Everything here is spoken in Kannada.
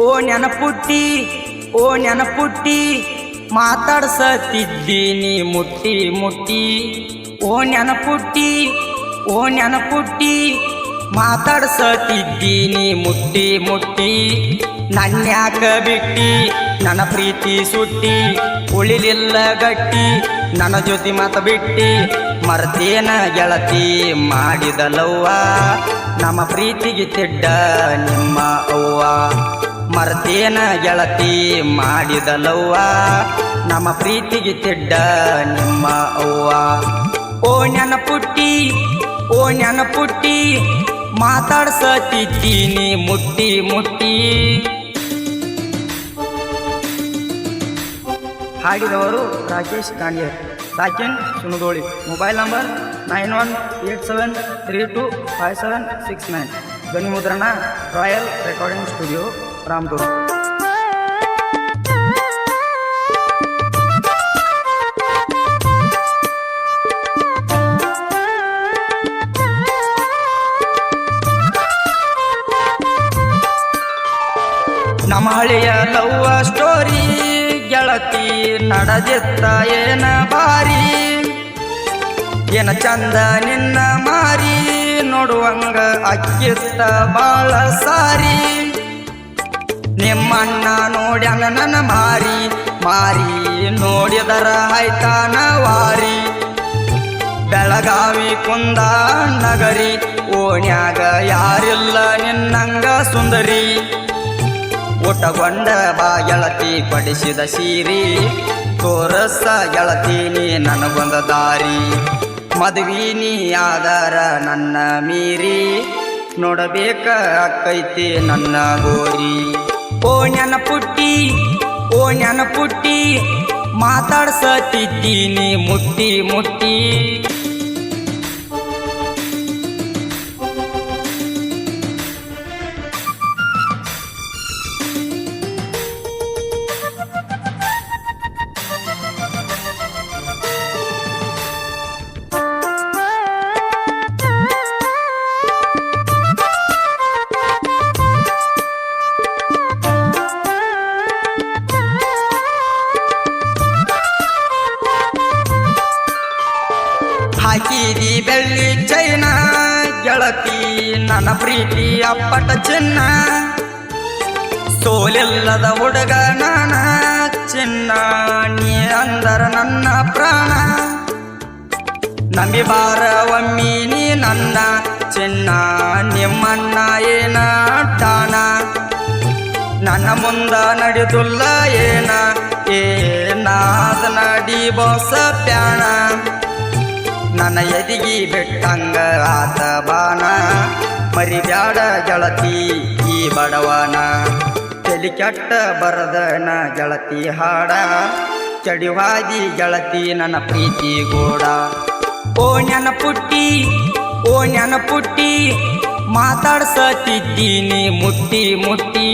ಓ ನೆನಪುಟ್ಟಿ ಓ ನೆನಪುಟ್ಟಿ ಮಾತಾಡ್ಸತಿದ್ದೀನಿ ಮುಟ್ಟಿ ಮುಟ್ಟಿ ಓ ನೆನಪುಟ್ಟಿ ಓ ನೆನಪುಟ್ಟಿ ಮಾತಾಡ್ಸತಿದ್ದೀನಿ ಮುಟ್ಟಿ ಮುಟ್ಟಿ ನನ್ಯಾಕ ಬಿಟ್ಟಿ ನನ್ನ ಪ್ರೀತಿ ಸುಟ್ಟಿ ಉಳಿಲಿಲ್ಲ ಗಟ್ಟಿ ನನ್ನ ಜೊತೆ ಮಾತ ಬಿಟ್ಟಿ ಮರ್ತೇನ ಗೆಳತಿ ಮಾಡಿದಲವ್ವ ನಮ್ಮ ಪ್ರೀತಿಗೆ ತೆಡ್ಡ ನಿಮ್ಮ ಅವ್ವ ಮರ್ತೇನ ಗೆಳತಿ ಮಾಡಿದಲವ್ವ ನಮ್ಮ ಪ್ರೀತಿಗೆ ತೆಡ್ಡ ನಿಮ್ಮ ಅವ್ವ ಓ ನೆನಪುಟ್ಟಿ ಓ ನೆನಪುಟ್ಟಿ ಮಾತಾಡ್ಸತಿದ್ದೀನಿ ಮುಟ್ಟಿ ಮುಟ್ಟಿ. ಹಾಡಿದವರು ರಾಕೇಶ್ ಕಾಂಡಿಯರ್, ಸಾಕಿನ್ ಸುಣದೋಳಿ. Mobile number 9187325769. ಧ್ವನಿ ಮುದ್ರಣ ರಾಯಲ್ ರೆಕಾರ್ಡಿಂಗ್ ಸ್ಟುಡಿಯೋ, ರಾಮದುರ್ಗ. ನಮ್ಮ ಹಳೆಯ ಲವ್ವ ಸ್ಟೋರಿ ಗೆಳತಿ ನಡೆದಿತ್ತ ಏನ ಬಾರಿ, ಏನ ಚಂದ ನಿನ್ನ ಮಾರಿ ನೋಡುವಂಗ ಅಕ್ಕಿತ್ತ ಬಾಳ ಸಾರಿ. ನಿಮ್ಮಣ್ಣ ನೋಡ್ಯಂಗ ನನ್ನ ಮಾರಿ ಮಾರಿ ನೋಡಿದರ ಆಯ್ತಾನ ವಾರಿ. ಬೆಳಗಾವಿ ಕುಂದ ನಗರಿ ಓಣ್ಯಾಗ ಯಾರಿಲ್ಲ ನಿನ್ನಂಗ ಸುಂದರಿ. ಊಟಗೊಂಡ ಬಾ ಗೆಳತಿ ಪಡಿಸಿದ ಸೀರಿ, ತೋರಸ ಗೆಳತಿ ನೀ ನನಗೊಂದ ದಾರಿ. ಮದುವೆ ನೀ ಆದರ ನನ್ನ ಮೀರಿ, ನೋಡಬೇಕ ಅಕ್ಕೈತಿ ನನ್ನ ಗೋರಿ. ಓ ನೆನಪುಟ್ಟಿ ಓ ನೆನಪುಟ್ಟಿ ಮಾತಾಡ್ಸತಿದ್ದೀನಿ ಮುಟ್ಟಿ ಮುಟ್ಟಿ. ಹಾಕಿದಿ ಬೆಳ್ಳಿ ಚೈನ ಗೆಳತಿ ನನ್ನ ಪ್ರೀತಿ ಅಪ್ಪಟ ಚಿನ್ನ. ಸೋಲಿಲ್ಲದ ಹುಡುಗ ನಾನ ಚಿನ್ನ, ನೀ ಅಂದರ ನನ್ನ ಪ್ರಾಣ. ನಂಬಿ ಬಾರ ಒಮ್ಮಿ ನೀ ನನ್ನ ಚಿನ್ನ, ನಿಮ್ಮಣ್ಣ ಏನ ದಾನ. ನನ್ನ ಮುಂದ ನಡೆದುಲ್ಲ ಏನ ಏನಾದ ನಡಿ ಬೋಸ ಪ್ಯಾಣ. ನನ್ನ ಎದಿಗಿ ಬೆಟ್ಟಂಗ ಆತ ಬಾನ, ಮರಿಬ್ಯಾಡ ಗೆಳತಿ ಈ ಬಡವನ. ತಲಿ ಕೆಟ್ಟ ಬರದನ ಗೆಳತಿ ಹಾಡ, ಚಡಿವಾದಿ ಗೆಳತಿ ನನ್ನ ಪ್ರೀತಿ ಗೋಡ. ಓ ನೆನಪುಟ್ಟಿ ಓ ನೆನಪುಟ್ಟಿ ಮಾತಾಡ್ಸತಿದ್ದೀನಿ ಮುಟ್ಟಿ ಮುಟ್ಟಿ.